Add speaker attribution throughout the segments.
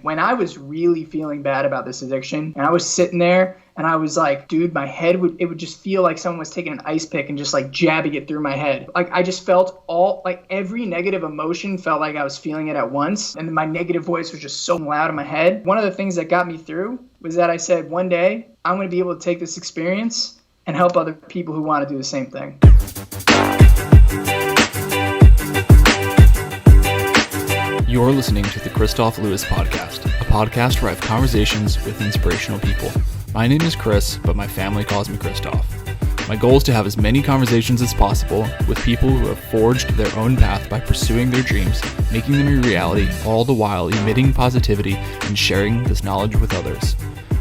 Speaker 1: when I was really feeling bad about this addiction, and I was sitting there and I was like, dude, my head would just feel like someone was taking an ice pick and just like jabbing it through my head. Like I just felt every negative emotion felt like I was feeling it at once. And my negative voice was just so loud in my head. One of the things that got me through was that I said, one day I'm going to be able to take this experience and help other people who want to do the same thing.
Speaker 2: You're listening to the Christophe Lewis podcast, a podcast where I have conversations with inspirational people. My name is Chris, but my family calls me Kristof. My goal is to have as many conversations as possible with people who have forged their own path by pursuing their dreams, making them a reality, all the while emitting positivity and sharing this knowledge with others.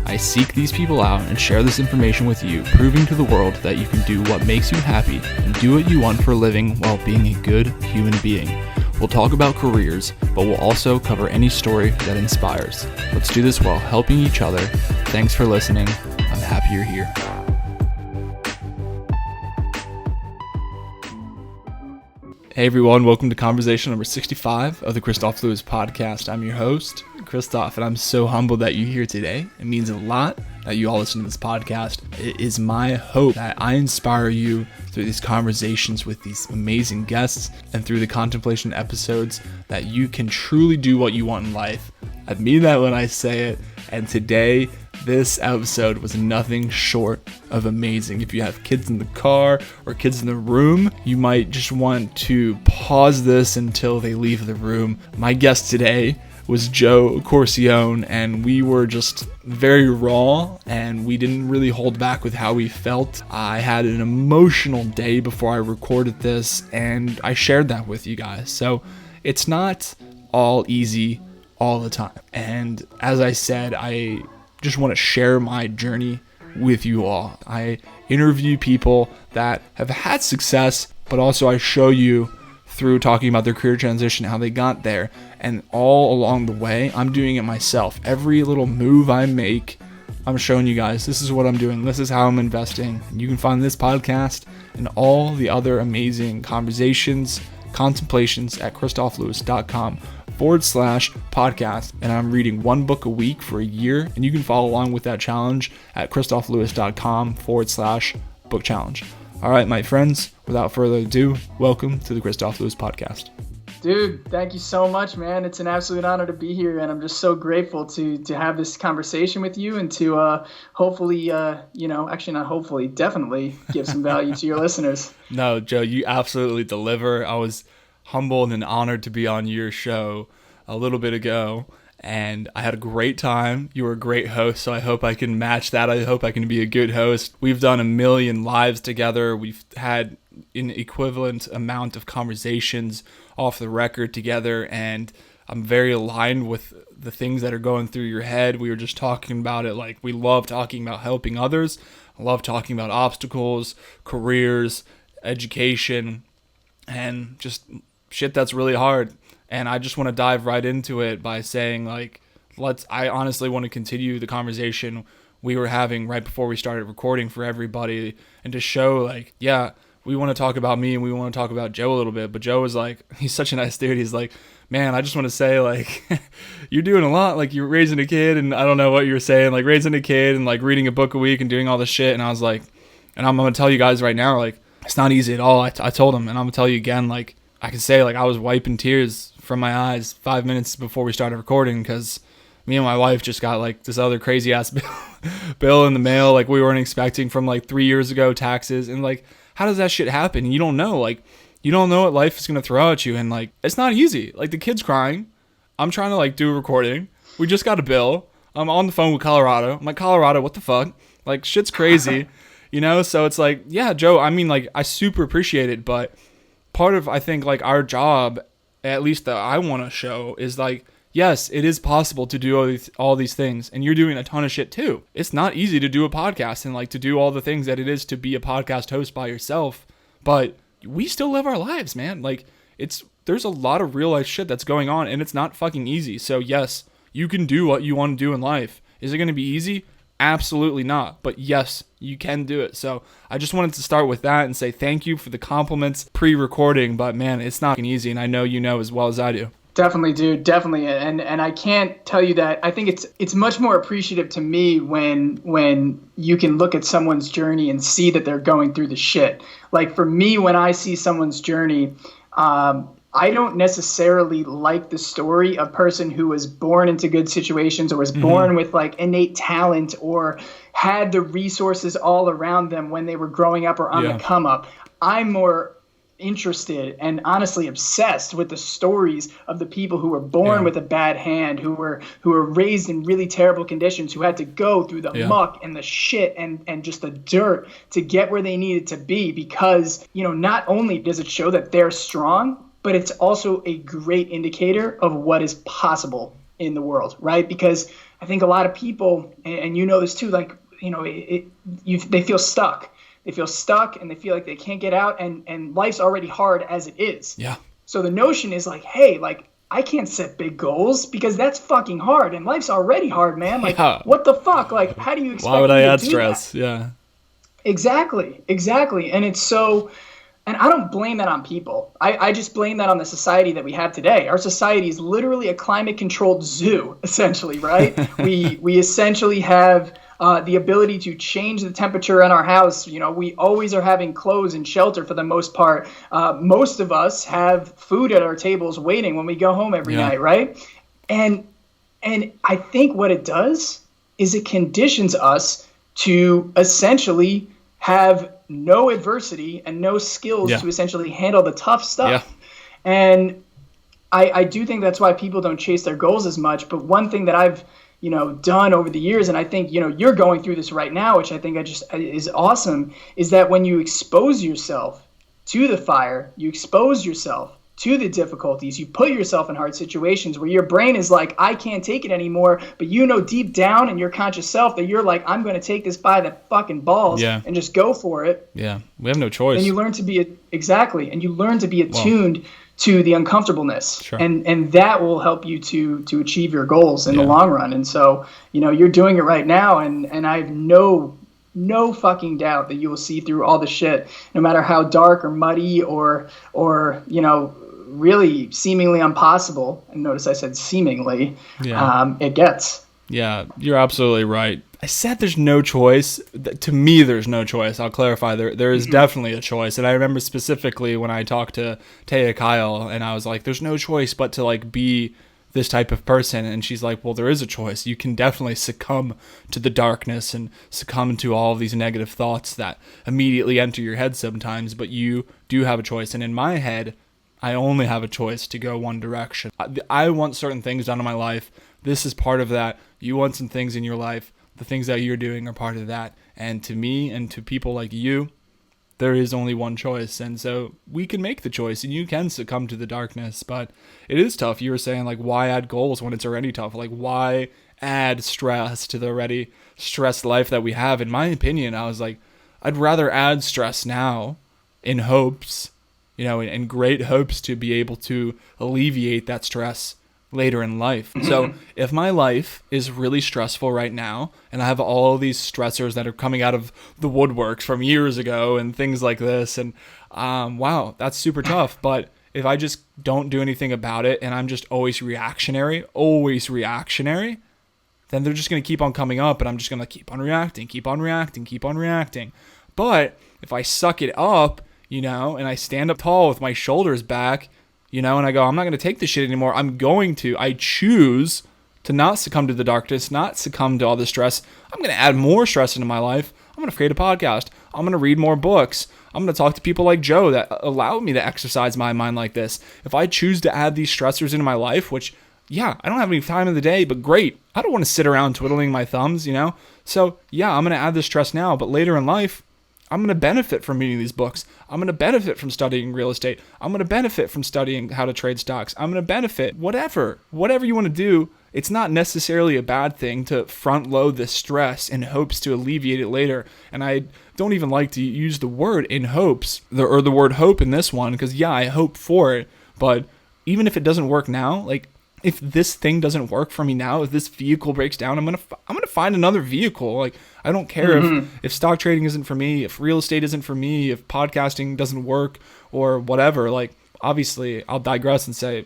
Speaker 2: I seek these people out and share this information with you, proving to the world that you can do what makes you happy and do what you want for a living while being a good human being. We'll talk about careers, but we'll also cover any story that inspires. Let's do this while helping each other. Thanks for listening. I'm happy you're here. Hey everyone, welcome to conversation number 65 of the Christophe Lewis podcast. I'm your host, Kristof, and I'm so humbled that you're here today. It means a lot that you all listen to this podcast. It is my hope that I inspire you through these conversations with these amazing guests and through the contemplation episodes that you can truly do what you want in life. I mean that when I say it, and today this episode was nothing short of amazing. If you have kids in the car or kids in the room, you might just want to pause this until they leave the room. My guest today was Joe Corcione, and we were just very raw, and we didn't really hold back with how we felt. I had an emotional day before I recorded this, and I shared that with you guys. So it's not all easy all the time. And as I said, I just want to share my journey with you all. I interview people that have had success, but also I show you through talking about their career transition, how they got there. And all along the way, I'm doing it myself. Every little move I make, I'm showing you guys, this is what I'm doing. This is how I'm investing. And you can find this podcast and all the other amazing conversations, contemplations at christophelewis.com/podcast. And I'm reading one book a week for a year. And you can follow along with that challenge at christophelewis.com/book challenge. All right, my friends, without further ado, welcome to the Christophe Lewis podcast.
Speaker 1: Dude, thank you so much, man. It's an absolute honor to be here, and I'm just so grateful to have this conversation with you and to hopefully, definitely give some value to your listeners.
Speaker 2: No, Joe, you absolutely deliver. I was humbled and honored to be on your show a little bit ago, and I had a great time. You were a great host, so I hope I can match that. I hope I can be a good host. We've done a million lives together. We've had an equivalent amount of conversations off the record together, and I'm very aligned with the things that are going through your head. We were just talking about it. Like, we love talking about helping others. I love talking about obstacles, careers, education, and just shit that's really hard. And I just want to dive right into it by saying, like, I honestly want to continue the conversation we were having right before we started recording for everybody, and to show, like, yeah, we want to talk about me and we want to talk about Joe a little bit. But Joe was like, he's such a nice dude. He's like, man, I just want to say, like, you're doing a lot. Like, you're raising a kid, and I don't know what you were saying, like raising a kid and like reading a book a week and doing all this shit. And I was like, and I'm going to tell you guys right now, like, it's not easy at all. I told him, and I'm going to tell you again, like, I can say, like, I was wiping tears from my eyes 5 minutes before we started recording, because me and my wife just got like this other crazy ass bill in the mail, like we weren't expecting, from like 3 years ago, taxes. And like, how does that shit happen? You don't know. Like, you don't know what life is going to throw at you. And like, it's not easy. Like, the kid's crying. I'm trying to like do a recording. We just got a bill. I'm on the phone with Colorado. I'm like, Colorado, what the fuck? Like, shit's crazy, you know? So it's like, yeah, Joe, I mean, like, I super appreciate it. But part of, I think, like, our job, at least that I want to show, is like, yes, it is possible to do all these things, and you're doing a ton of shit too. It's not easy to do a podcast and like to do all the things that it is to be a podcast host by yourself, but we still live our lives, man. Like, there's a lot of real life shit that's going on, and it's not fucking easy. So yes, you can do what you want to do in life. Is it going to be easy? Absolutely not. But yes, you can do it. So I just wanted to start with that and say thank you for the compliments pre-recording, but man, it's not easy, and I know you know as well as I do.
Speaker 1: Definitely, dude. Definitely, and I can't tell you that. I think it's much more appreciative to me when you can look at someone's journey and see that they're going through the shit. Like for me, when I see someone's journey, I don't necessarily like the story of a person who was born into good situations or was born with like innate talent or had the resources all around them when they were growing up or on the come up. I'm more interested and honestly obsessed with the stories of the people who were born with a bad hand, who were raised in really terrible conditions, who had to go through the muck and the shit and just the dirt to get where they needed to be, because not only does it show that they're strong, but it's also a great indicator of what is possible in the world, right? Because I think a lot of people, and this too, like they feel stuck. They feel stuck and they feel like they can't get out, and life's already hard as it is. Yeah. So the notion is like, hey, like I can't set big goals because that's fucking hard, and life's already hard, man. Like what the fuck? Like how do you expect?
Speaker 2: Why would I add
Speaker 1: do
Speaker 2: stress?
Speaker 1: That?
Speaker 2: Yeah.
Speaker 1: Exactly. And it's so, and I don't blame that on people. I just blame that on the society that we have today. Our society is literally a climate-controlled zoo, essentially, right? we essentially have the ability to change the temperature in our house. We always are having clothes and shelter for the most part. Most of us have food at our tables waiting when we go home every night, right? And I think what it does is it conditions us to essentially have no adversity and no skills to essentially handle the tough stuff. And I do think that's why people don't chase their goals as much. But one thing that I've done over the years, and I think you're going through this right now, which I think is awesome, is that when you expose yourself to the fire, you expose yourself to the difficulties, you put yourself in hard situations where your brain is like, I can't take it anymore, but deep down in your conscious self that you're like, I'm going to take this by the fucking balls and just go for it.
Speaker 2: Yeah, we have no choice.
Speaker 1: And you learn to be attuned to the uncomfortableness, and that will help you to achieve your goals in the long run. And so you're doing it right now, and I have no fucking doubt that you will see through all the shit, no matter how dark or muddy or really seemingly impossible, and notice I said seemingly, it gets.
Speaker 2: Yeah, you're absolutely right. I said there's no choice. To me, there's no choice. I'll clarify. There is definitely a choice. And I remember specifically when I talked to Taya Kyle, and I was like, there's no choice but to like be this type of person. And she's like, well, there is a choice. You can definitely succumb to the darkness and succumb to all of these negative thoughts that immediately enter your head sometimes, but you do have a choice. And in my head, I only have a choice to go one direction. I want certain things done in my life. This is part of that. You want some things in your life. The things that you're doing are part of that. And to me and to people like you, there is only one choice. And so we can make the choice, and you can succumb to the darkness. But it is tough. You were saying, like, why add goals when it's already tough? Like, why add stress to the already stressed life that we have? In my opinion, I was like, I'd rather add stress now in hopes, in great hopes to be able to alleviate that stress later in life. So if my life is really stressful right now, and I have all these stressors that are coming out of the woodworks from years ago and things like this, and wow, that's super tough. But if I just don't do anything about it and I'm just always reactionary, then they're just going to keep on coming up, and I'm just going to keep on reacting. But if I suck it up, and I stand up tall with my shoulders back, and I go, I'm not going to take this shit anymore. I choose to not succumb to the darkness, not succumb to all the stress. I'm going to add more stress into my life. I'm going to create a podcast. I'm going to read more books. I'm going to talk to people like Joe that allow me to exercise my mind like this. If I choose to add these stressors into my life, which, I don't have any time in the day, but great. I don't want to sit around twiddling my thumbs, So, I'm going to add this stress now, but later in life, I'm going to benefit from reading these books. I'm going to benefit from studying real estate. I'm going to benefit from studying how to trade stocks. I'm going to benefit whatever you want to do. It's not necessarily a bad thing to front load the stress in hopes to alleviate it later. And I don't even like to use the word in hopes or the word hope in this one, because I hope for it. But even if it doesn't work now, like if this thing doesn't work for me now, if this vehicle breaks down, I'm gonna find another vehicle. Like I don't care if stock trading isn't for me, if real estate isn't for me, if podcasting doesn't work or whatever. Like obviously, I'll digress and say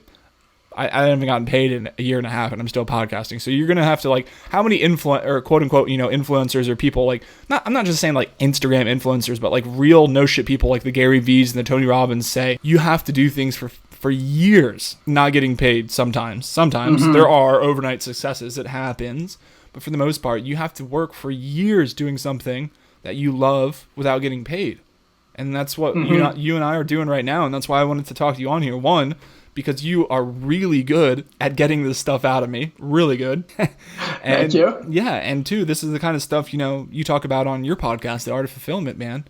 Speaker 2: I haven't gotten paid in a year and a half, and I'm still podcasting. So you're gonna have to like, how many quote unquote, influencers or people like, I'm not just saying like Instagram influencers, but like real no shit people like the Gary V's and the Tony Robbins say you have to do things for years, not getting paid. Sometimes there are overnight successes. It happens, but for the most part, you have to work for years doing something that you love without getting paid. And that's what you and I are doing right now. And that's why I wanted to talk to you on here. One, because you are really good at getting this stuff out of me. Really good. And,
Speaker 1: thank you.
Speaker 2: Yeah. And two, this is the kind of stuff, you talk about on your podcast, The Art of Fulfillment, man.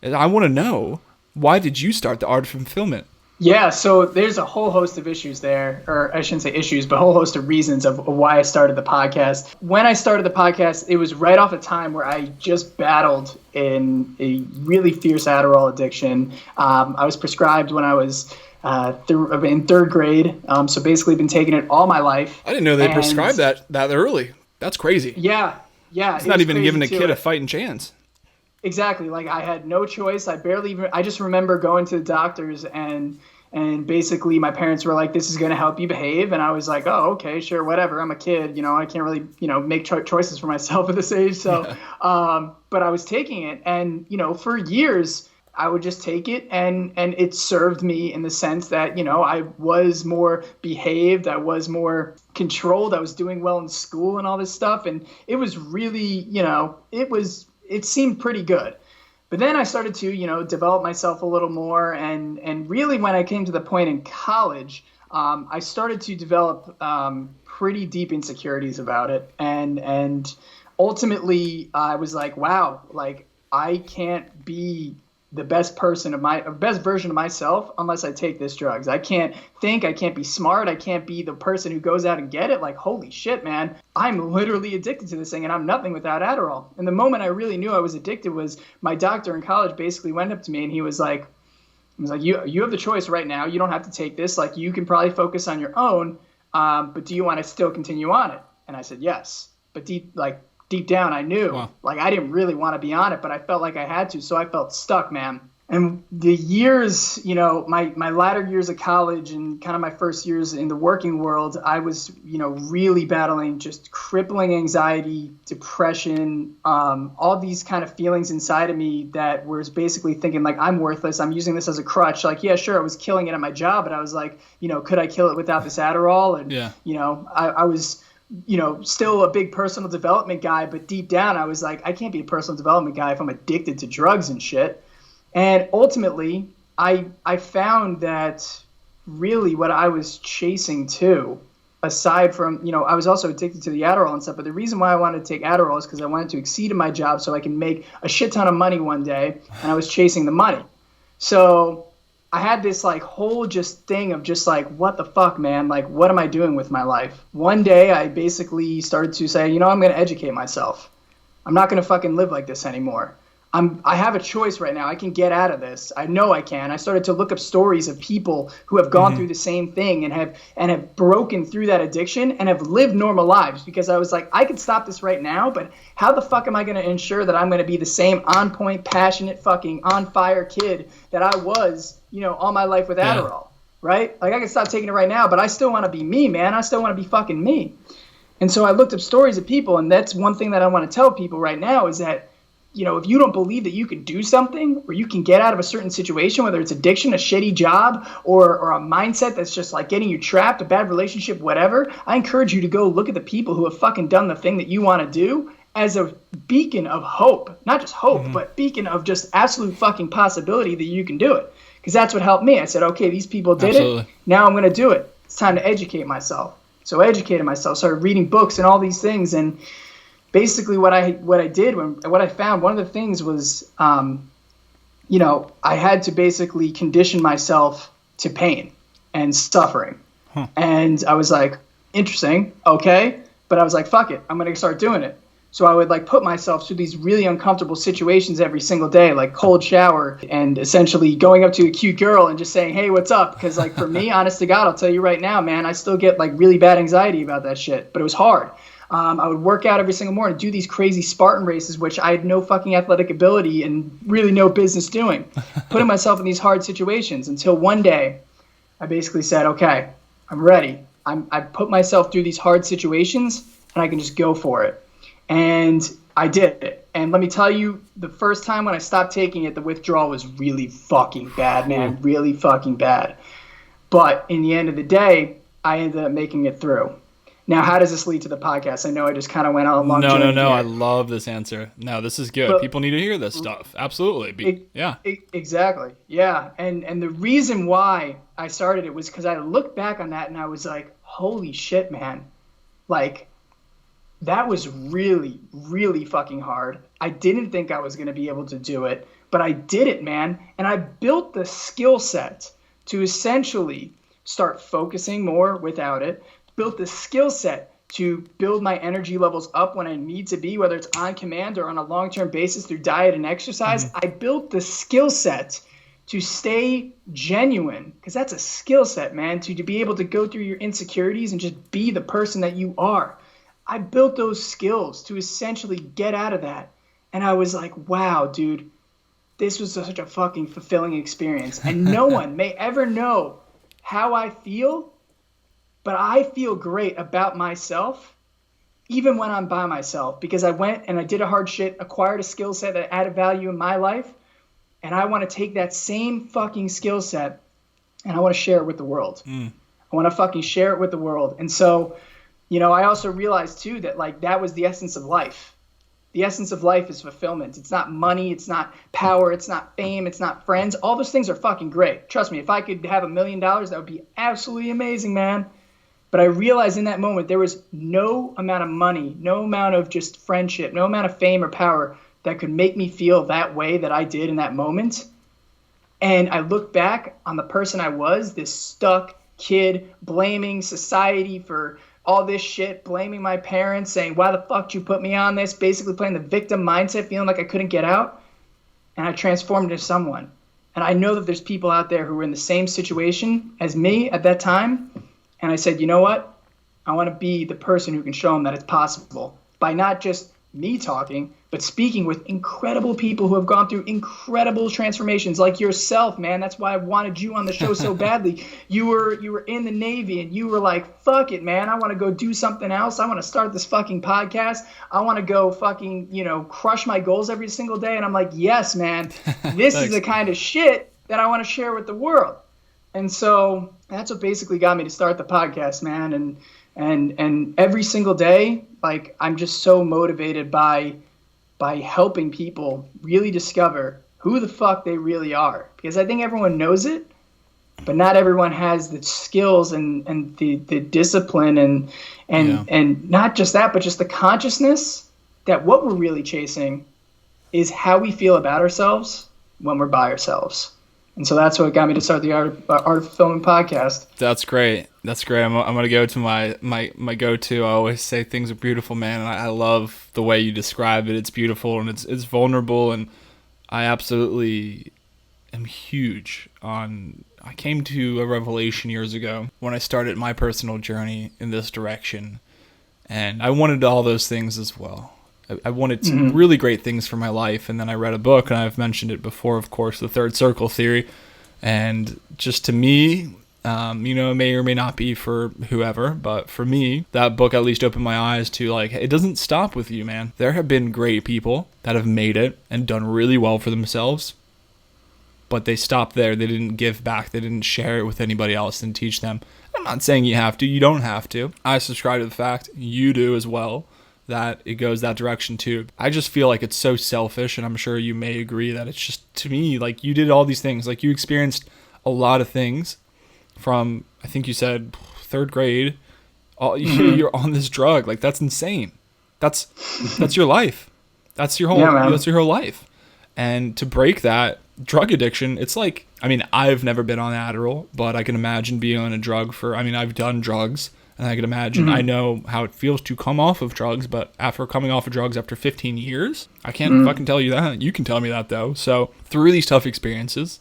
Speaker 2: And I want to know, why did you start The Art of Fulfillment?
Speaker 1: Yeah, so there's a whole host of issues there, or I shouldn't say issues, but a whole host of reasons of why I started the podcast. When I started the podcast, it was right off a time where I just battled in a really fierce Adderall addiction. I was prescribed when I was in third grade, so basically been taking it all my life.
Speaker 2: I didn't know they prescribed that early. That's crazy.
Speaker 1: Yeah.
Speaker 2: It's not even giving a kid a fighting chance.
Speaker 1: Exactly. Like, I had no choice. I just remember going to the doctors and basically my parents were like, this is going to help you behave. And I was like, oh, okay, sure, whatever. I'm a kid, I can't really, make choices for myself at this age. So, but I was taking it, and, for years I would just take it, and it served me in the sense that, I was more behaved. I was more controlled. I was doing well in school and all this stuff. And it was really, it seemed pretty good. But then I started to, develop myself a little more. And really when I came to the point in college, I started to develop pretty deep insecurities about it. And ultimately I was like, wow, like, I can't be the best version of myself unless I take this drugs. I can't think, I can't be smart, I can't be the person who goes out and get it. Like, holy shit, man, I'm literally addicted to this thing, and I'm nothing without Adderall. And the moment I really knew I was addicted was my doctor in college basically went up to me and he was like, you have the choice right now. You don't have to take this. Like, you can probably focus on your own, but do you want to still continue on it? And I said yes. But deep down, I knew, like, I didn't really want to be on it, but I felt like I had to. So I felt stuck, man. And the years, my latter years of college and kind of my first years in the working world, I was, really battling just crippling anxiety, depression, all these kind of feelings inside of me that was basically thinking like, I'm worthless. I'm using this as a crutch. Like, yeah, sure, I was killing it at my job, but I was like, could I kill it without this Adderall? And, I was still a big personal development guy, but deep down I was like, I can't be a personal development guy if I'm addicted to drugs and shit. And ultimately I found that really what I was chasing too, aside from, I was also addicted to the Adderall and stuff, but the reason why I wanted to take Adderall is because I wanted to exceed in my job so I can make a shit ton of money one day, and I was chasing the money. So I had this like whole just thing of just like, what the fuck, man? Like, what am I doing with my life? One day I basically started to say, I'm going to educate myself. I'm not going to fucking live like this anymore. I have a choice right now. I can get out of this. I know I can. I started to look up stories of people who have gone through the same thing and have broken through that addiction and have lived normal lives, because I was like, I could stop this right now, but how the fuck am I going to ensure that I'm going to be the same on point, passionate, fucking on fire kid that I was, all my life with Adderall, right? Like, I can stop taking it right now, but I still want to be me, man. I still want to be fucking me. And so I looked up stories of people, and that's one thing that I want to tell people right now is that, if you don't believe that you can do something or you can get out of a certain situation, whether it's addiction, a shitty job, or a mindset that's just like getting you trapped, a bad relationship, whatever, I encourage you to go look at the people who have fucking done the thing that you want to do as a beacon of hope. Not just hope, but beacon of just absolute fucking possibility that you can do it. Because that's what helped me. I said, okay, these people did it. Now I'm going to do it. It's time to educate myself. So I educated myself, started reading books and all these things, and basically what I found, one of the things was, I had to basically condition myself to pain and suffering. And I was like, interesting. Okay. But I was like, fuck it. I'm going to start doing it. So I would like put myself through these really uncomfortable situations every single day, like cold shower and essentially going up to a cute girl and just saying, hey, what's up? Because like for me, honest to God, I'll tell you right now, man, I still get like really bad anxiety about that shit, but it was hard. I would work out every single morning, do these crazy Spartan races, which I had no fucking athletic ability and really no business doing, putting myself in these hard situations until one day I basically said, okay, I'm ready. I put myself through these hard situations and I can just go for it. And I did it. And let me tell you, the first time when I stopped taking it, the withdrawal was really fucking bad, man. Really fucking bad. But in the end of the day, I ended up making it through. Now, how does this lead to the podcast? I know I just kind of went on a long journey.
Speaker 2: No.
Speaker 1: Here.
Speaker 2: I love this answer. No, this is good. People need to hear this stuff. Absolutely.
Speaker 1: Exactly. Yeah. And the reason why I started it was because I looked back on that and I was like, holy shit, man. Like, that was really, really fucking hard. I didn't think I was going to be able to do it, but I did it, man. And I built the skill set to essentially start focusing more without it, built the skill set to build my energy levels up when I need to be, whether it's on command or on a long-term basis through diet and exercise. I built the skill set to stay genuine, because that's a skill set, man, to be able to go through your insecurities and just be the person that you are. I built those skills to essentially get out of that. And I was like, wow, dude, this was such a fucking fulfilling experience. And no one may ever know how I feel, but I feel great about myself, even when I'm by myself, because I went and I did a hard shit, acquired a skill set that added value in my life. And I want to take that same fucking skill set and I want to share it with the world. I want to fucking share it with the world. And so, you know, I also realized too that like that was the essence of life. The essence of life is fulfillment. It's not money. It's not power. It's not fame. It's not friends. All those things are fucking great. Trust me, if I could have $1 million, that would be absolutely amazing, man. But I realized in that moment there was no amount of money, no amount of just friendship, no amount of fame or power that could make me feel that way that I did in that moment. And I look back on the person I was, this stuck kid, blaming society for all this shit, blaming my parents, saying, why the fuck did you put me on this? Basically playing the victim mindset, feeling like I couldn't get out. And I transformed into someone. And I know that there's people out there who were in the same situation as me at that time. And I said, you know what? I want to be the person who can show them that it's possible by not just me talking, but speaking with incredible people who have gone through incredible transformations like yourself, man. That's why I wanted you on the show so badly. You were in the Navy and you were like, fuck it, man. I want to go do something else. I want to start this fucking podcast. I want to go fucking, crush my goals every single day. And I'm like, yes, man, this is the kind of shit that I want to share with the world. And so that's what basically got me to start the podcast, man. And every single day, like, I'm just so motivated by helping people really discover who the fuck they really are. Because I think everyone knows it, but not everyone has the skills and the discipline and not just that, but just the consciousness that what we're really chasing is how we feel about ourselves when we're by ourselves. And so that's what got me to start the Art of Filming podcast.
Speaker 2: That's great. I'm going to go to my go-to. I always say things are beautiful, man. And I love the way you describe it. It's beautiful and it's vulnerable. And I absolutely am huge on... I came to a revelation years ago when I started my personal journey in this direction. And I wanted all those things as well. I wanted some really great things for my life, and then I read a book, and I've mentioned it before, of course, the Third Circle Theory, and just to me, it may or may not be for whoever, but for me, that book at least opened my eyes to, like, it doesn't stop with you, man. There have been great people that have made it and done really well for themselves, but they stopped there. They didn't give back. They didn't share it with anybody else and teach them. I'm not saying you have to. You don't have to. I subscribe to the fact, you do as well, that it goes that direction too. I just feel like it's so selfish, and I'm sure you may agree that it's just, to me, like, you did all these things. Like, you experienced a lot of things from, I think you said, 3rd grade. You're on this drug. Like, that's insane. That's your life. That's your whole life. And to break that drug addiction, it's like, I mean, I've never been on Adderall, but I can imagine being on a drug I've done drugs. And I can imagine, I know how it feels to come off of drugs, but after coming off of drugs after 15 years, I can't fucking tell you that. You can tell me that, though. So through these tough experiences,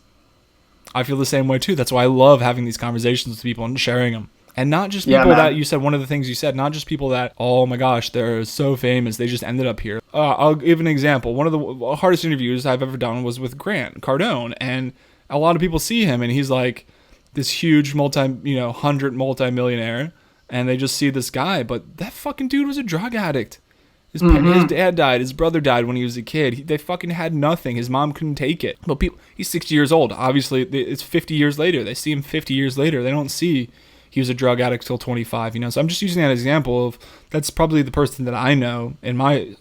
Speaker 2: I feel the same way, too. That's why I love having these conversations with people and sharing them. And not just people that you said, one of the things you said, not just people that, oh my gosh, they're so famous, they just ended up here. I'll give an example. One of the hardest interviews I've ever done was with Grant Cardone. And a lot of people see him, and he's like this huge multi-millionaire. and they just see this guy, but that fucking dude was a drug addict. His dad died. His brother died when he was a kid. They fucking had nothing. His mom couldn't take it. But he's 60 years old. Obviously, it's 50 years later. They see him 50 years later. They don't see he was a drug addict till 25. So I'm just using that example of that's probably the person that I know in my,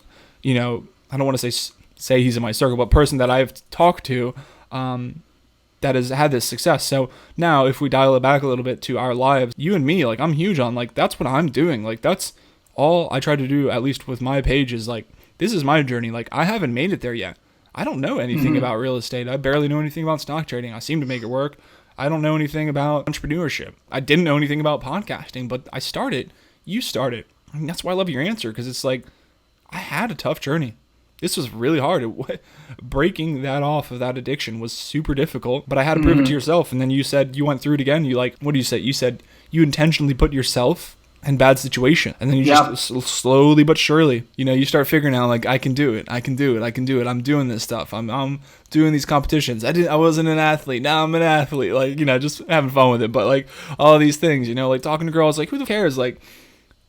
Speaker 2: I don't want to say he's in my circle, but person that I've talked to that has had this success. So now if we dial it back a little bit to our lives, you and me, like I'm huge on like that's what I'm doing. Like that's all I try to do, at least with my page, is like, this is my journey. Like, I haven't made it there yet. I don't know anything about real estate. I barely know anything about stock trading. I seem to make it work. I don't know anything about entrepreneurship. I didn't know anything about podcasting, but I started. You started. And that's why I love your answer, because it's like, I had a tough journey. This was really hard. Breaking that off of that addiction was super difficult, but I had to prove it to yourself. And then you said you went through it again. What do you say? You said you intentionally put yourself in bad situation, and then you just slowly but surely, you start figuring out like I can do it. I'm doing this stuff. I'm doing these competitions. I wasn't an athlete. Now I'm an athlete. Like just having fun with it. But like all these things, like talking to girls, like who cares? Like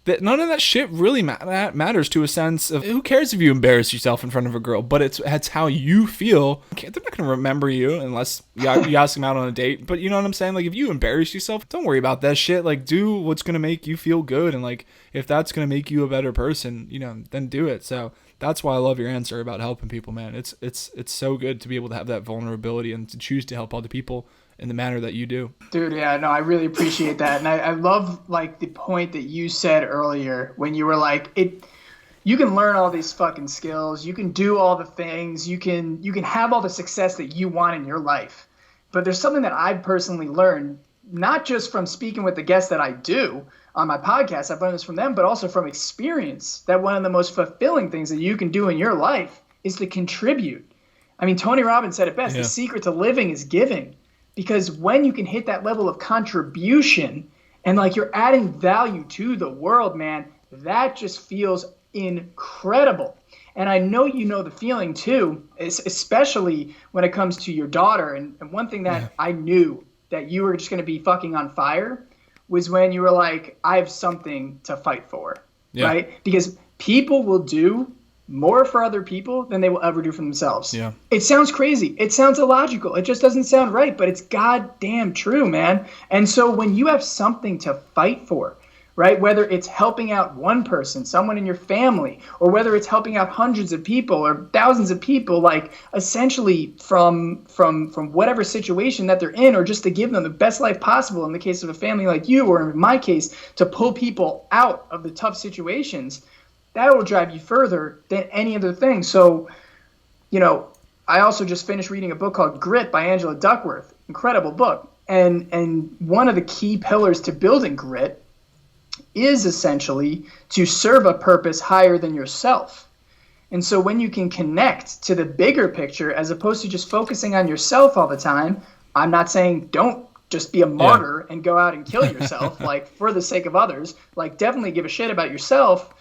Speaker 2: that none of that shit really matters to a sense of who cares if you embarrass yourself in front of a girl, but it's how you feel. They're not going to remember you unless you ask them out on a date, but you know what I'm saying? Like if you embarrass yourself, don't worry about that shit. Like do what's going to make you feel good, and like if that's going to make you a better person, then do it. So that's why I love your answer about helping people, man. It's so good to be able to have that vulnerability and to choose to help other people in the manner that you do.
Speaker 1: Dude, yeah, no, I really appreciate that. And I love like the point that you said earlier when you were like, you can learn all these fucking skills, you can do all the things, you can have all the success that you want in your life. But there's something that I've personally learned, not just from speaking with the guests that I do on my podcast, I've learned this from them, but also from experience, that one of the most fulfilling things that you can do in your life is to contribute. I mean, Tony Robbins said it best, The secret to living is giving. Because when you can hit that level of contribution and like you're adding value to the world, man, that just feels incredible. And I know you know the feeling too, especially when it comes to your daughter. And one thing that I knew that you were just going to be fucking on fire was when you were like, I have something to fight for, right? Because people will do more for other people than they will ever do for themselves. Yeah. It sounds crazy. It sounds illogical. It just doesn't sound right, but it's goddamn true, man. And so when you have something to fight for, right, whether it's helping out one person, someone in your family, or whether it's helping out hundreds of people or thousands of people, like essentially from whatever situation that they're in, or just to give them the best life possible in the case of a family like you, or in my case, to pull people out of the tough situations, that will drive you further than any other thing. So, I also just finished reading a book called Grit by Angela Duckworth. Incredible book. And one of the key pillars to building grit is essentially to serve a purpose higher than yourself. And so when you can connect to the bigger picture, as opposed to just focusing on yourself all the time, I'm not saying don't just be a martyr and go out and kill yourself, like for the sake of others, like definitely give a shit about yourself.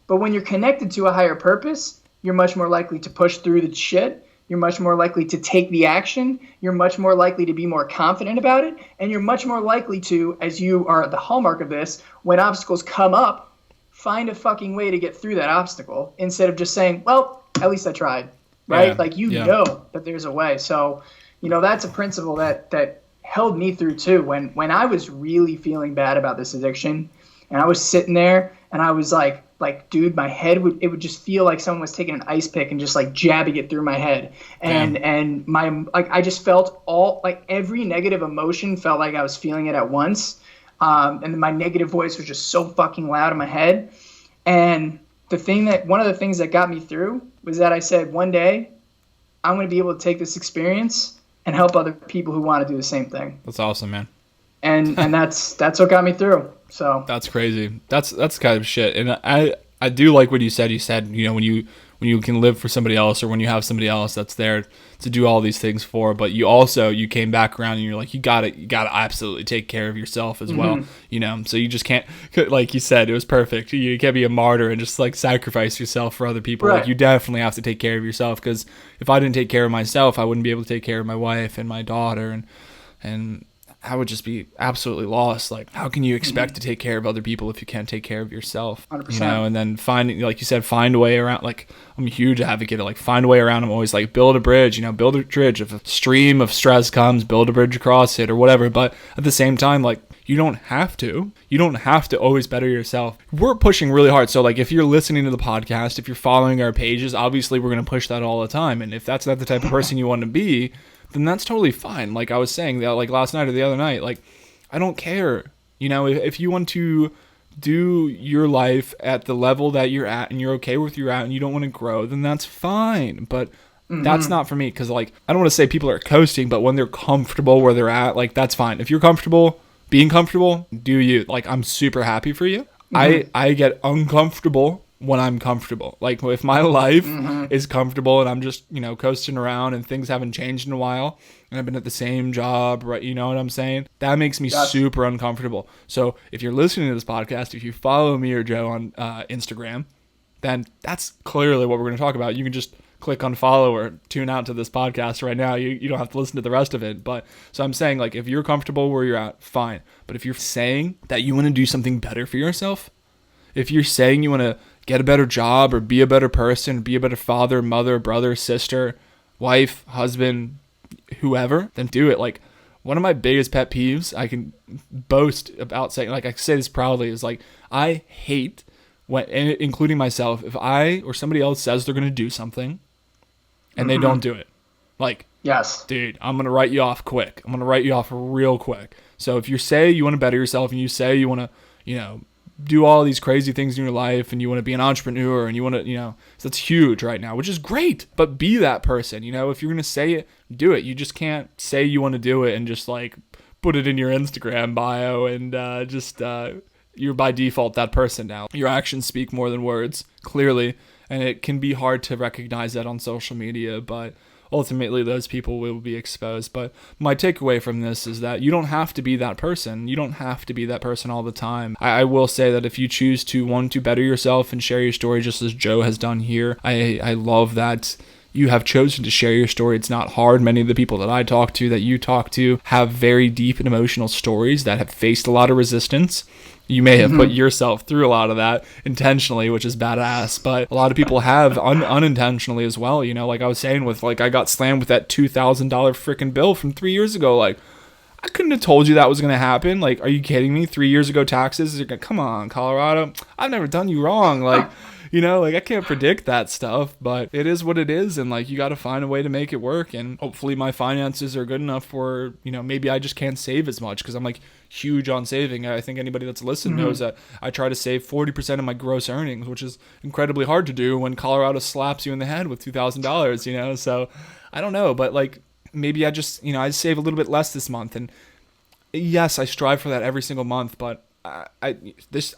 Speaker 1: But when you're connected to a higher purpose, you're much more likely to push through the shit. You're much more likely to take the action. You're much more likely to be more confident about it. And you're much more likely to, as you are the hallmark of this, when obstacles come up, find a fucking way to get through that obstacle instead of just saying, well, at least I tried, right? Know that there's a way. So, that's a principle that held me through too. When I was really feeling bad about this addiction and I was sitting there and I was like, dude, my head would just feel like someone was taking an ice pick and just like jabbing it through my head. And my, I just felt every negative emotion felt like I was feeling it at once. And my negative voice was just so fucking loud in my head. And one of the things that got me through was that I said, one day I'm going to be able to take this experience and help other people who want to do the same thing.
Speaker 2: That's awesome, man.
Speaker 1: And that's what got me through. So
Speaker 2: that's crazy. That's kind of shit. And I do like what you said. You said, when you can live for somebody else, or when you have somebody else that's there to do all these things for, but you came back around and you're like, you gotta absolutely take care of yourself as well. So you just can't, like you said, it was perfect. You can't be a martyr and just like sacrifice yourself for other people. Right. Like you definitely have to take care of yourself, because if I didn't take care of myself, I wouldn't be able to take care of my wife and my daughter and I would just be absolutely lost. Like, how can you expect to take care of other people if you can't take care of yourself?
Speaker 1: 100%.
Speaker 2: You know, and then finding, like you said, find a way around. Like, I'm a huge advocate of like find a way around. I'm always like, build a bridge, you know, build a bridge. If a stream of stress comes, build a bridge across it or whatever. But at the same time, like, you don't have to. You don't have to always better yourself. We're pushing really hard. So like if you're listening to the podcast, if you're following our pages, obviously we're going to push that all the time. And if that's not the type of person you want to be, then that's totally fine. Like I was saying that like last night or the other night, like I don't care. You know, if you want to do your life at the level that you're at and you're okay with where you're at and you don't want to grow, then that's fine. But that's not for me. Cause like, I don't want to say people are coasting, but when they're comfortable where they're at, like that's fine. If you're comfortable, being comfortable, do you. Like, I'm super happy for you. I get uncomfortable when I'm comfortable. Like, if my life is comfortable and I'm just, you know, coasting around and things haven't changed in a while and I've been at the same job, right? You know what I'm saying? That makes me super uncomfortable. So if you're listening to this podcast, if you follow me or Joe on Instagram, then that's clearly what we're going to talk about. You can just click on follow or tune out to this podcast right now. You don't have to listen to the rest of it. But so I'm saying, like, if you're comfortable where you're at, fine. But if you're saying that you want to do something better for yourself, if you're saying you want to get a better job or be a better person, be a better father, mother, brother, sister, wife, husband, whoever, then do it. Like, one of my biggest pet peeves I can boast about saying, like I say this proudly, is like, I hate when, including myself, if I or somebody else says they're going to do something and they don't do it. Like,
Speaker 1: yes,
Speaker 2: dude, I'm going to write you off quick. I'm going to write you off real quick. So if you say you want to better yourself and you say you want to, you know, do all these crazy things in your life and you want to be an entrepreneur and you want to, you know, so that's huge right now, which is great, but be that person. You know, if you're going to say it, do it. You just can't say you want to do it and just like put it in your Instagram bio and you're by default that person now. Your actions speak more than words, clearly. And it can be hard to recognize that on social media, but ultimately those people will be exposed. But my takeaway from this is that you don't have to be that person. You don't have to be that person all the time. I will say that if you choose to want to better yourself and share your story just as Joe has done here, I love that you have chosen to share your story. It's not hard. Many of the people that I talk to, that you talk to, have very deep and emotional stories that have faced a lot of resistance. You may have put yourself through a lot of that intentionally, which is badass, but a lot of people have unintentionally as well. You know, like I was saying with, like, I got slammed with that $2,000 freaking bill from 3 years ago. Like, I couldn't have told you that was going to happen. Like, are you kidding me? 3 years ago taxes? Come on, Colorado. I've never done you wrong. Like, you know, like I can't predict that stuff, but it is what it is. And like, you got to find a way to make it work. And hopefully my finances are good enough for, you know, maybe I just can't save as much because I'm like huge on saving. I think anybody that's listened knows that I try to save 40% of my gross earnings, which is incredibly hard to do when Colorado slaps you in the head with $2,000, you know? So I don't know, but like maybe I just, you know, I save a little bit less this month. And yes, I strive for that every single month, but I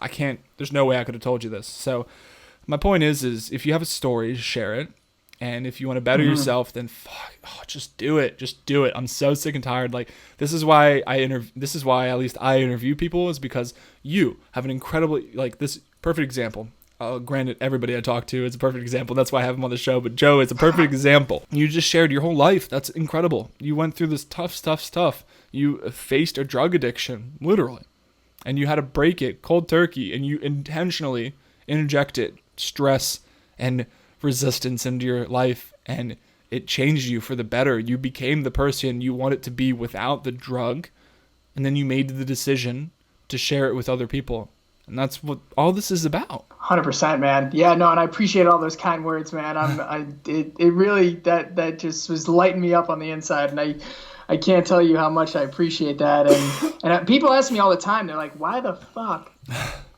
Speaker 2: can't, there's no way I could have told you this. So my point is if you have a story, share it. And if you want to better yourself, then just do it. Just do it. I'm so sick and tired. Like, this is why at least I interview people, is because you have an incredible, like, this perfect example. Granted, everybody I talk to is a perfect example. That's why I have him on the show. But Joe is a perfect example. You just shared your whole life. That's incredible. You went through this tough stuff. You faced a drug addiction, literally. And you had to break it cold turkey. And you intentionally interjected stress and resistance into your life, and it changed you for the better. You became the person you wanted to be without the drug, and then you made the decision to share it with other people. And that's what all this is about.
Speaker 1: 100%, man. Yeah, no, and I appreciate all those kind words, man. It really, that just was lighting me up on the inside, and I can't tell you how much I appreciate that. And people ask me all the time, they're like, why the fuck,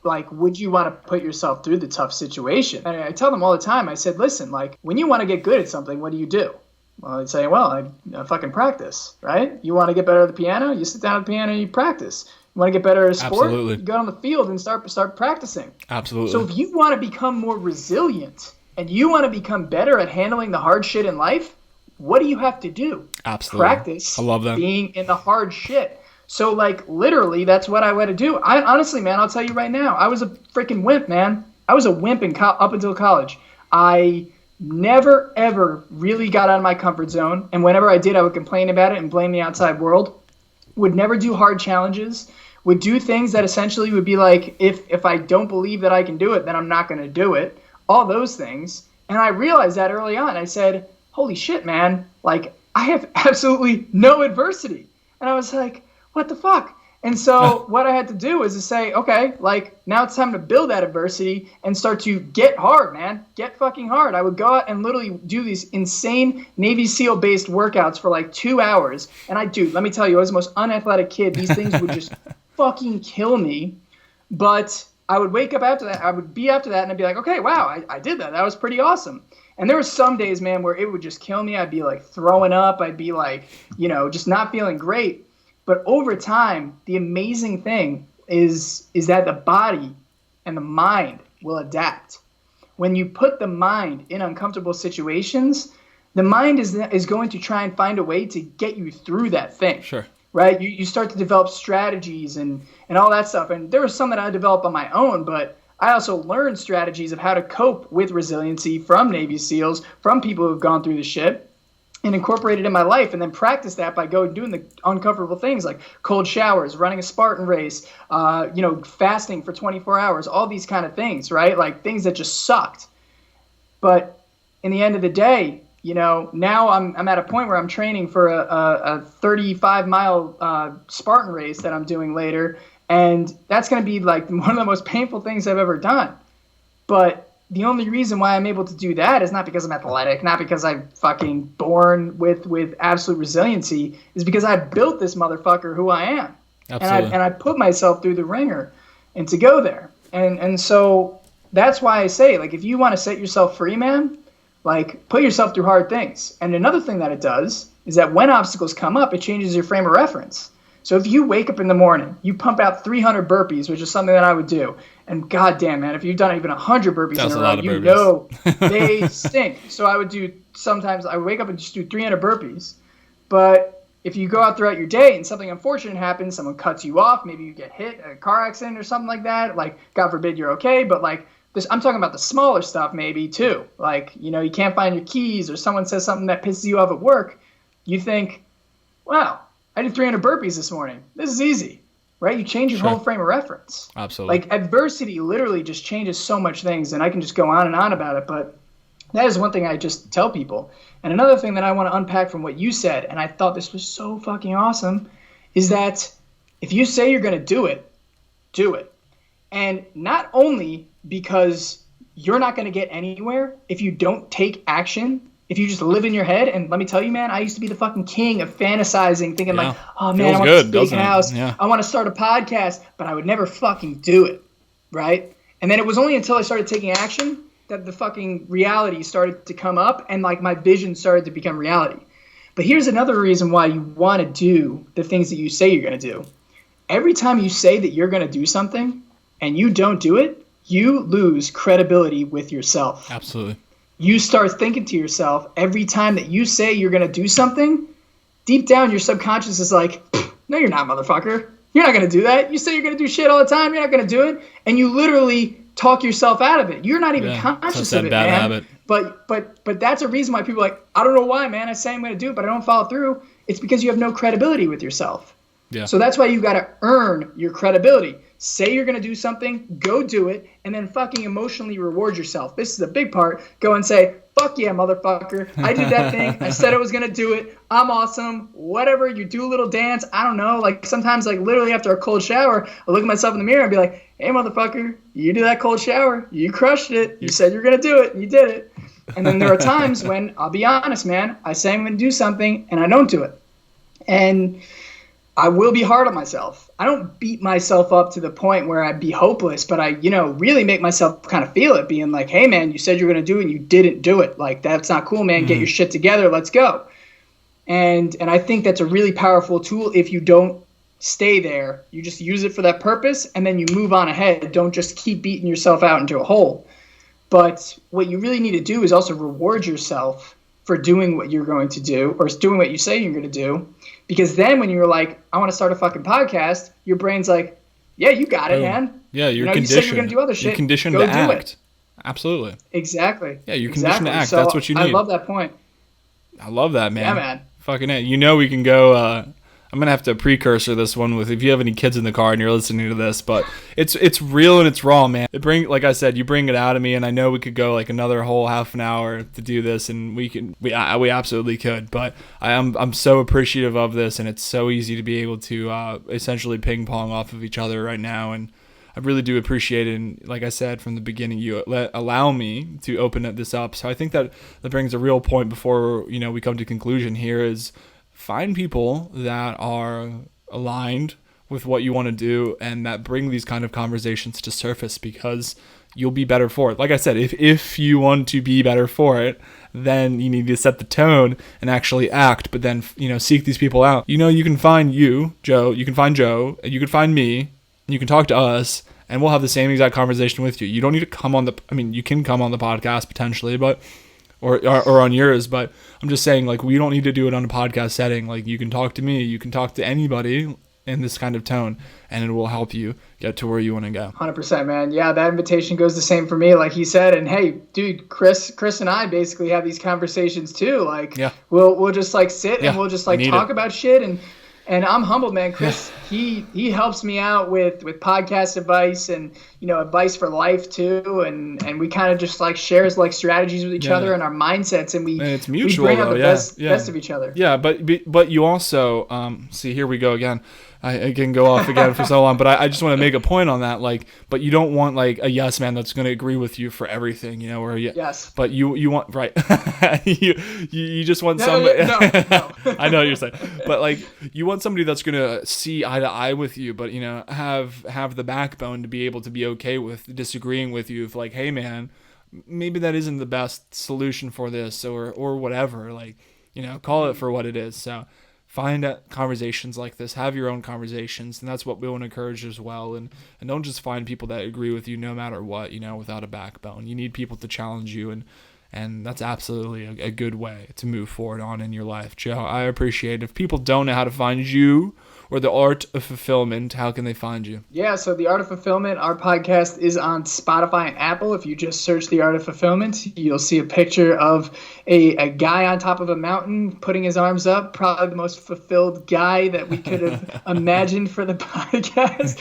Speaker 1: like, would you want to put yourself through the tough situation? And I tell them all the time, I said, listen, like, when you want to get good at something, what do? Well, I'd say, well, I fucking practice, right? You want to get better at the piano? You sit down at the piano and you practice. You want to get better at a sport?
Speaker 2: Absolutely.
Speaker 1: You go on the field and start practicing.
Speaker 2: Absolutely.
Speaker 1: So if you want to become more resilient and you want to become better at handling the hard shit in life, what do you have to do?
Speaker 2: Absolutely.
Speaker 1: Practice.
Speaker 2: I love that.
Speaker 1: Being in the hard shit. So, like, literally, that's what I had to do. Honestly, man, I'll tell you right now, I was a freaking wimp, man. I was a wimp up until college. I never, ever really got out of my comfort zone. And whenever I did, I would complain about it and blame the outside world. would never do hard challenges, would do things that essentially would be like, if I don't believe that I can do it, then I'm not going to do it. All those things. And I realized that early on. I said, holy shit, man, like I have absolutely no adversity. And I was like, what the fuck? And so what I had to do was to say, okay, like now it's time to build that adversity and start to get hard, man. Get fucking hard. I would go out and literally do these insane Navy SEAL based workouts for like 2 hours. And dude, let me tell you, I was the most unathletic kid. These things would just fucking kill me. But I would wake up after that. I would be after that and I'd be like, okay, wow, I did that. That was pretty awesome. And there were some days, man, where it would just kill me. I'd be like throwing up. I'd be like, just not feeling great. But over time, the amazing thing is that the body and the mind will adapt. When you put the mind in uncomfortable situations, the mind is going to try and find a way to get you through that thing.
Speaker 2: Sure.
Speaker 1: Right? You start to develop strategies and all that stuff. And there was some that I developed on my own, but I also learned strategies of how to cope with resiliency from Navy SEALs, from people who've gone through the shit, and incorporate it in my life, and then practice that by doing the uncomfortable things like cold showers, running a Spartan race, fasting for 24 hours, all these kind of things, right? Like things that just sucked. But in the end of the day, now I'm at a point where I'm training for a 35-mile Spartan race that I'm doing later, and that's going to be like one of the most painful things I've ever done. But the only reason why I'm able to do that is not because I'm athletic, not because I'm fucking born with absolute resiliency, is because I built this motherfucker who I am.
Speaker 2: Absolutely.
Speaker 1: And I put myself through the ringer and to go there. And so that's why I say, like, if you want to set yourself free, man, like put yourself through hard things. And another thing that it does is that when obstacles come up, it changes your frame of reference. So if you wake up in the morning, you pump out 300 burpees, which is something that I would do. And goddamn, man, if you've done even 100 burpees
Speaker 2: That's
Speaker 1: in a
Speaker 2: a
Speaker 1: row,
Speaker 2: lot of
Speaker 1: you
Speaker 2: burpees.
Speaker 1: know they stink. So I would do, sometimes I would wake up and just do 300 burpees. But if you go out throughout your day and something unfortunate happens, someone cuts you off, maybe you get hit, a car accident or something like that, like God forbid you're okay, but like this, I'm talking about the smaller stuff maybe too. Like, you can't find your keys or someone says something that pisses you off at work. You think, wow, I did 300 burpees this morning. This is easy, right? You change your whole frame of reference.
Speaker 2: Absolutely.
Speaker 1: Like adversity literally just changes so much things, and I can just go on and on about it, but that is one thing I just tell people. And another thing that I want to unpack from what you said, and I thought this was so fucking awesome, is that if you say you're going to do it, do it. And not only because you're not going to get anywhere if you don't take action, if you just live in your head. And let me tell you, man, I used to be the fucking king of fantasizing, thinking like, oh man,
Speaker 2: Feels
Speaker 1: I want
Speaker 2: good,
Speaker 1: this big house.
Speaker 2: Yeah.
Speaker 1: I want to start a podcast, but I would never fucking do it, right? And then it was only until I started taking action that the fucking reality started to come up and like my vision started to become reality. But here's another reason why you want to do the things that you say you're going to do. Every time you say that you're going to do something and you don't do it, you lose credibility with yourself.
Speaker 2: Absolutely.
Speaker 1: You start thinking to yourself, every time that you say you're going to do something, deep down your subconscious is like, no, you're not, motherfucker. You're not going to do that. You say you're going to do shit all the time. You're not going to do it. And you literally talk yourself out of it. You're not even conscious of it,
Speaker 2: bad
Speaker 1: man.
Speaker 2: Habit.
Speaker 1: But that's a reason why people are like, I don't know why, man. I say I'm going to do it, but I don't follow through. It's because you have no credibility with yourself.
Speaker 2: Yeah.
Speaker 1: So that's why you got to earn your credibility. Say you're going to do something, go do it, and then fucking emotionally reward yourself. This is the big part. Go and say, fuck yeah, motherfucker. I did that thing. I said I was going to do it. I'm awesome. Whatever. You do a little dance. I don't know. Like sometimes like literally after a cold shower, I look at myself in the mirror and be like, hey, motherfucker, you do that cold shower. You crushed it. You said you're going to do it. And you did it. And then there are times when, I'll be honest, man, I say I'm going to do something and I don't do it. And I will be hard on myself. I don't beat myself up to the point where I'd be hopeless, but I, really make myself kind of feel it, being like, hey, man, you said you're going to do it and you didn't do it. Like, that's not cool, man. Get your shit together. Let's go. And I think that's a really powerful tool if you don't stay there. You just use it for that purpose and then you move on ahead. Don't just keep beating yourself out into a hole. But what you really need to do is also reward yourself for doing what you're going to do or doing what you say you're going to do. Because then when you're like, I want to start a fucking podcast, your brain's like, yeah, you got it, man.
Speaker 2: Yeah, you're conditioned.
Speaker 1: You said you're going to do other shit.
Speaker 2: You're conditioned
Speaker 1: Go
Speaker 2: to
Speaker 1: do
Speaker 2: act.
Speaker 1: It.
Speaker 2: Absolutely.
Speaker 1: Exactly.
Speaker 2: Yeah, you're conditioned to act.
Speaker 1: So
Speaker 2: that's what you need.
Speaker 1: I love that point.
Speaker 2: I love that, man.
Speaker 1: Yeah, man.
Speaker 2: Fucking it. We can go I'm gonna have to precursor this one with, if you have any kids in the car and you're listening to this, but it's real and it's raw, man. Like I said, you bring it out of me, and I know we could go like another whole half an hour to do this, and we absolutely could. But I'm so appreciative of this, and it's so easy to be able to essentially ping pong off of each other right now, and I really do appreciate it. And like I said from the beginning, you allow me to open this up. So I think that brings a real point before we come to conclusion here is, find people that are aligned with what you want to do and that bring these kind of conversations to surface, because you'll be better for it. Like I said, if you want to be better for it, then you need to set the tone and actually act, but then, seek these people out. You can find Joe, you can find Joe, and you can find me, and you can talk to us, and we'll have the same exact conversation with you. You don't need to come on you can come on the podcast potentially, but or on yours, but I'm just saying, like, we don't need to do it on a podcast setting. Like, you can talk to me, you can talk to anybody in this kind of tone, and it will help you get to where you want to go.
Speaker 1: 100%, man. Yeah, that invitation goes the same for me, like he said. And hey, dude, Chris and I basically have these conversations too. Like, yeah. we'll just like sit and we'll just like talk about shit. And I'm humbled, man. Chris, he helps me out with podcast advice and, advice for life too. And we kind of just like shares like strategies with each other and our mindsets. And
Speaker 2: it's mutual,
Speaker 1: we bring out the best of each other.
Speaker 2: Yeah. But you also, see, here we go again. I can go off again for so long, but I just want to make a point on that. Like, but you don't want like a yes man that's going to agree with you for everything, or
Speaker 1: yes.
Speaker 2: But you want, right? you just want somebody.
Speaker 1: No.
Speaker 2: I know what you're saying, but like you want somebody that's going to see eye to eye with you, but have the backbone to be able to be okay with disagreeing with you. If like, hey man, maybe that isn't the best solution for this, or whatever. Like, call it for what it is. So. Find conversations like this, have your own conversations, and that's what we want to encourage as well. And don't just find people that agree with you no matter what, without a backbone. You need people to challenge you, and that's absolutely a good way to move forward on in your life. Joe, I appreciate it. If people don't know how to find you or the Art of Fulfillment, how can they find you?
Speaker 1: Yeah, so The Art of Fulfillment, our podcast is on Spotify and Apple. If you just search The Art of Fulfillment, you'll see a picture of a guy on top of a mountain putting his arms up, probably the most fulfilled guy that we could have imagined for the podcast.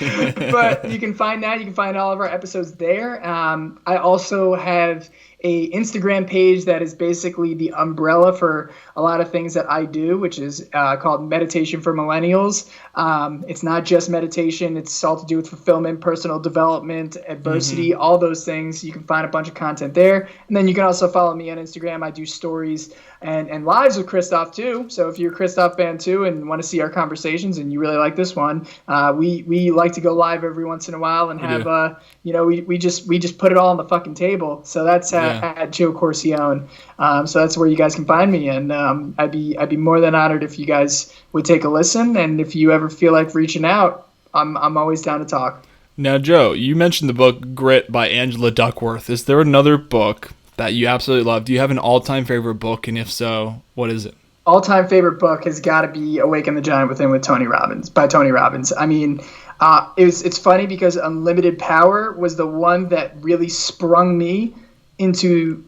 Speaker 1: But you can find that. You can find all of our episodes there. I also have a Instagram page that is basically the umbrella for a lot of things that I do, which is called Meditation for Millennials. It's not just meditation. It's all to do with fulfillment, personal development, adversity, all those things. You can find a bunch of content there. And then you can also follow me on Instagram. I do stories and lives with Kristof too. So if you're a Kristof fan too and want to see our conversations and you really like this one, we like to go live every once in a while and have we just put it all on the fucking table. So that's at Joe Corcione. So that's where you guys can find me, and I'd be more than honored if you guys would take a listen. And if you ever feel like reaching out, I'm always down to talk.
Speaker 2: Now, Joe, you mentioned the book Grit by Angela Duckworth. Is there another book that you absolutely love? Do you have an all-time favorite book, and if so, what is it?
Speaker 1: All-time favorite book has got to be Awaken the Giant Within by Tony Robbins. I mean, it's funny because Unlimited Power was the one that really sprung me into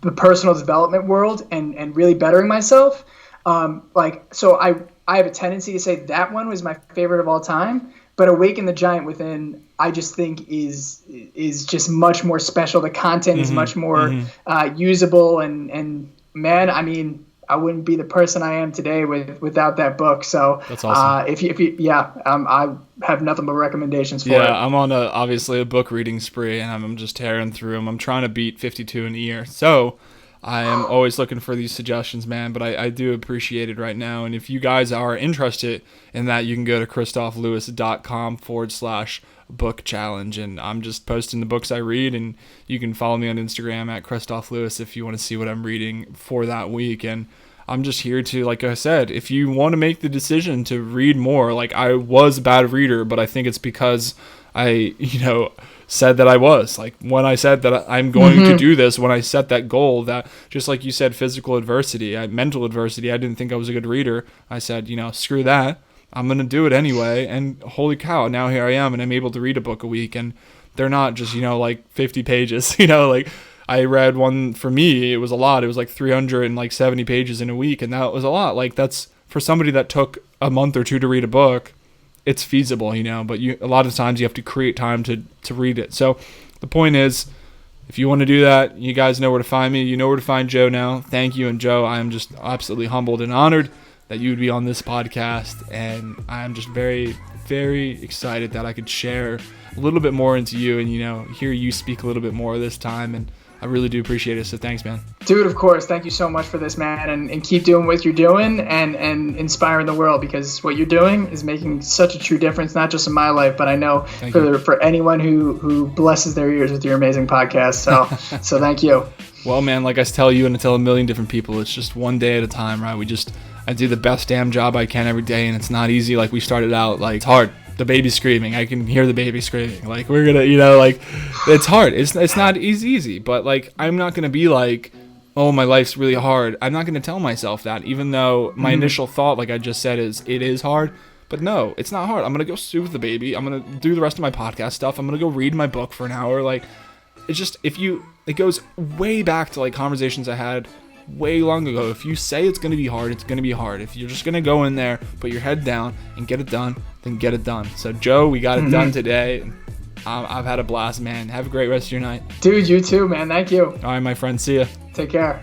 Speaker 1: the personal development world and really bettering myself. So I have a tendency to say that one was my favorite of all time, but Awaken the Giant Within, I just think is just much more special. The content is much more usable, and man, I mean, I wouldn't be the person I am today without that book. So
Speaker 2: that's awesome.
Speaker 1: I have nothing but recommendations for it.
Speaker 2: Yeah, I'm on obviously a book reading spree, and I'm just tearing through them. I'm trying to beat 52 in a year. So I am always looking for these suggestions, man, but I do appreciate it right now. And if you guys are interested in that, you can go to christophelewis.com/book challenge, and I'm just posting the books I read, and you can follow me on Instagram at Christophe Lewis if you want to see what I'm reading for that week. And I'm just here to, like I said, if you want to make the decision to read more, like I was a bad reader, but I think it's because I, said that I was. Like when I said that I'm going to do this, when I set that goal, that just like you said, physical adversity, mental adversity, I didn't think I was a good reader. I said, screw that. I'm going to do it anyway. And holy cow, now here I am, and I'm able to read a book a week. And they're not just, like 50 pages, like I read one, for me, it was a lot. It was like 370 pages in a week. And that was a lot. Like that's for somebody that took a month or two to read a book, it's feasible, but a lot of times you have to create time to read it. So the point is, if you want to do that, you guys know where to find me. You know where to find Joe now. Thank you. And Joe, I am just absolutely humbled and honored that you would be on this podcast. And I am just very, very excited that I could share a little bit more into you and, hear you speak a little bit more this time. And I really do appreciate it. So thanks, man.
Speaker 1: Dude, of course. Thank you so much for this, man. And keep doing what you're doing and inspiring the world, because what you're doing is making such a true difference, not just in my life, but I know for anyone who blesses their ears with your amazing podcast. So thank you.
Speaker 2: Well, man, like I tell you and I tell a million different people, it's just one day at a time, right? I do the best damn job I can every day, and it's not easy. Like we started out, like it's hard. The baby's screaming. I can hear the baby screaming. Like we're gonna, it's hard. It's not easy. But like I'm not gonna be like, oh, my life's really hard. I'm not gonna tell myself that, even though my initial thought, like I just said, is it is hard. But no, it's not hard. I'm gonna go soothe the baby. I'm gonna do the rest of my podcast stuff. I'm gonna go read my book for an hour. Like it's just it goes way back to like conversations I had way long ago. If you say it's going to be hard, it's going to be hard. If you're just going to go in there, put your head down and get it done, then get it done. So Joe, we got it done today. I've had a blast, man. Have a great rest of your night.
Speaker 1: Dude, you too, man. Thank you.
Speaker 2: All right, my friend. See ya.
Speaker 1: Take care.